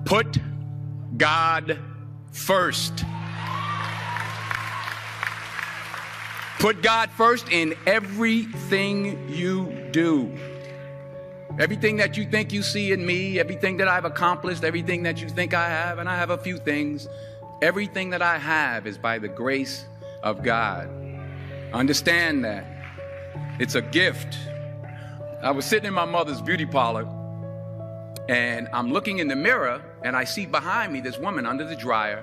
Put God first. Put God first in everything you do. Everything that you think you see in me, everything that I've accomplished, everything that you think I have, and I have a few things, everything that I have is by the grace of God. Understand that. It's a gift. I was sitting in my mother's beauty parlor, and I'm looking in the mirror, and I see behind me this woman under the dryer.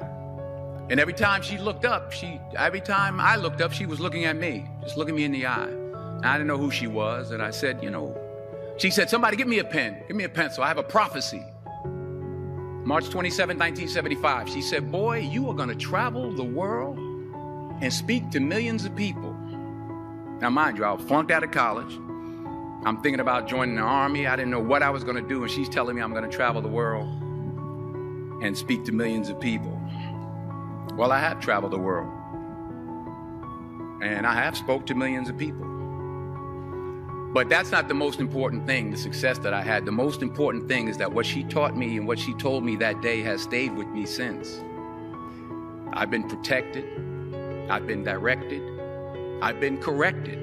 And every time she looked up, every time I looked up, she was looking at me, just looking me in the eye. And I didn't know who she was, and I said, she said, somebody give me a pen, give me a pencil. I have a prophecy. March 27, 1975. She said, boy, you are going to travel the world and speak to millions of people. Now, mind you, I was flunked out of college. I'm thinking about joining the army. I didn't know what I was going to do. And she's telling me I'm going to travel the world and speak to millions of people. Well, I have traveled the world. And I have spoke to millions of people. But that's not the most important thing, the success that I had. The most important thing is that what she taught me and what she told me that day has stayed with me since. I've been protected. I've been directed. I've been corrected.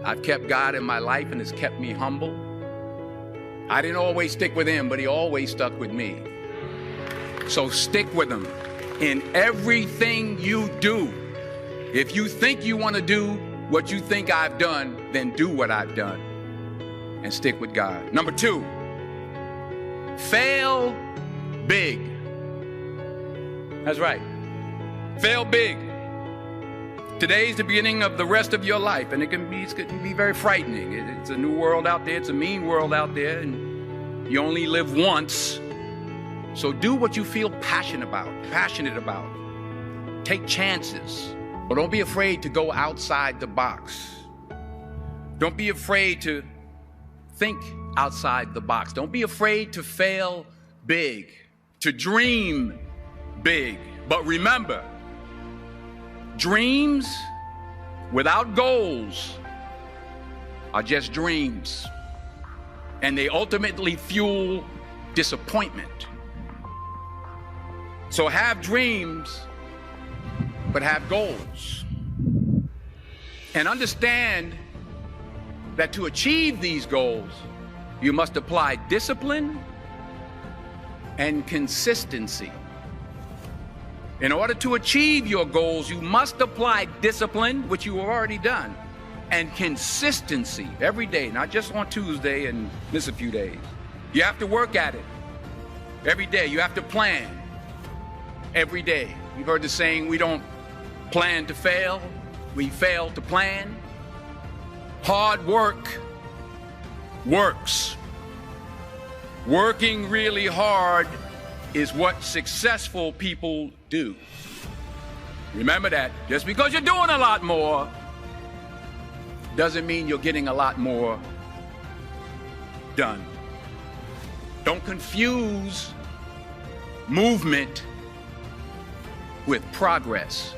I've kept God in my life and it's kept me humble. I didn't always stick with him, but he always stuck with me. So stick with him in everything you do. If you think you want to do what you think I've done, then do what I've done and stick with God. Number 2, fail big. That's right. Fail big. Today's the beginning of the rest of your life, and it can be very frightening. It's a new world out there. It's a mean world out there, and you only live once. So do what you feel passionate about. Take chances. But don't be afraid to go outside the box. Don't be afraid to think outside the box. Don't be afraid to fail big, to dream big. But remember, dreams without goals are just dreams. And they ultimately fuel disappointment. So have dreams, but have goals. And understand that to achieve these goals, you must apply discipline and consistency. In order to achieve your goals, you must apply discipline, which you have already done, and consistency every day, not just on Tuesday and miss a few days. You have to work at it every day. You have to plan every day. You've heard the saying, we don't plan to fail, we fail to plan. Hard work works. Working really hard is what successful people do. Remember that. Just because you're doing a lot more doesn't mean you're getting a lot more done. Don't confuse movement with progress.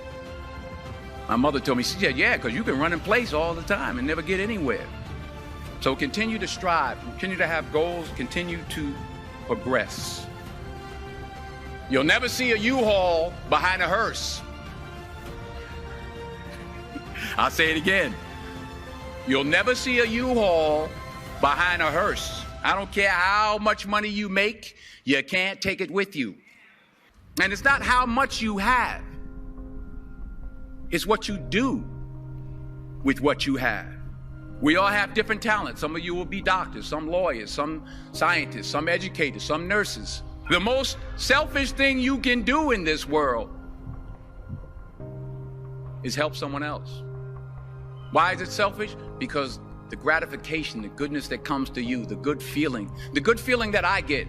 My mother told me, she said, yeah, because you can run in place all the time and never get anywhere. So continue to strive, continue to have goals, continue to progress. You'll never see a U-Haul behind a hearse. I'll say it again. You'll never see a U-Haul behind a hearse. I don't care how much money you make, you can't take it with you. And it's not how much you have. It's what you do with what you have. We all have different talents. Some of you will be doctors, some lawyers, some scientists, some educators, some nurses. The most selfish thing you can do in this world is help someone else. Why is it selfish? Because the gratification, the goodness that comes to you, the good feeling that I get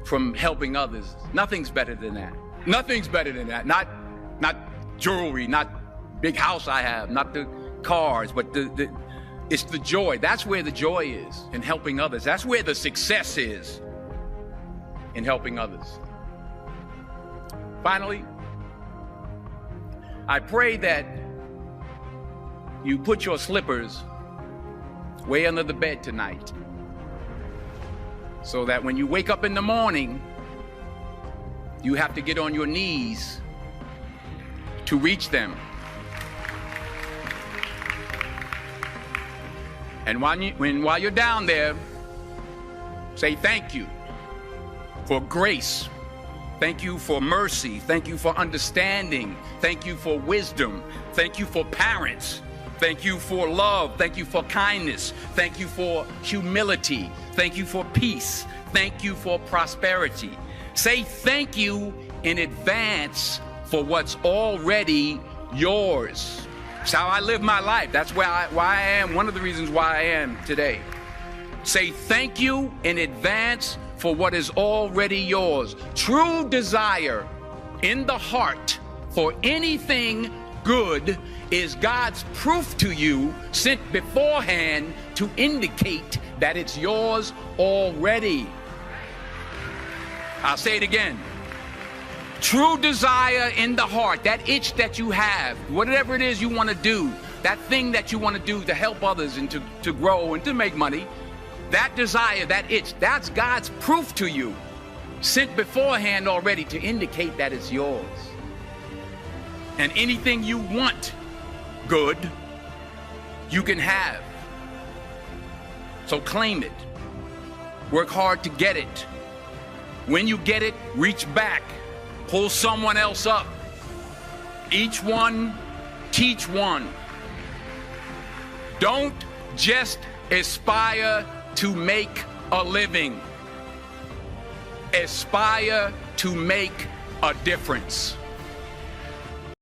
from helping others, nothing's better than that. Nothing's better than that. Not jewelry, not big house I have, not the cars, but it's the joy. That's where the joy is, in helping others. That's where the success is, in helping others. Finally, I pray that you put your slippers way under the bed tonight. so that when you wake up in the morning, you have to get on your knees to reach them. And while you're down there, say thank you for grace. Thank you for mercy. Thank you for understanding. Thank you for wisdom. Thank you for parents. Thank you for love. Thank you for kindness. Thank you for humility. Thank you for peace. Thank you for prosperity. Say thank you in advance for what's already yours. It's how I live my life. That's why I am, one of the reasons why I am today. Say thank you in advance for what is already yours. True desire in the heart for anything good is God's proof to you, sent beforehand to indicate that it's yours already. I'll say it again. True desire in the heart, that itch that you have, whatever it is you want to do, that thing that you want to do to help others and to grow and to make money, that desire, that itch, that's God's proof to you, sent beforehand already to indicate that it's yours. And anything you want good, you can have. So claim it. Work hard to get it. When you get it, reach back. Pull someone else up. Each one, teach one. Don't just aspire to make a living. Aspire to make a difference.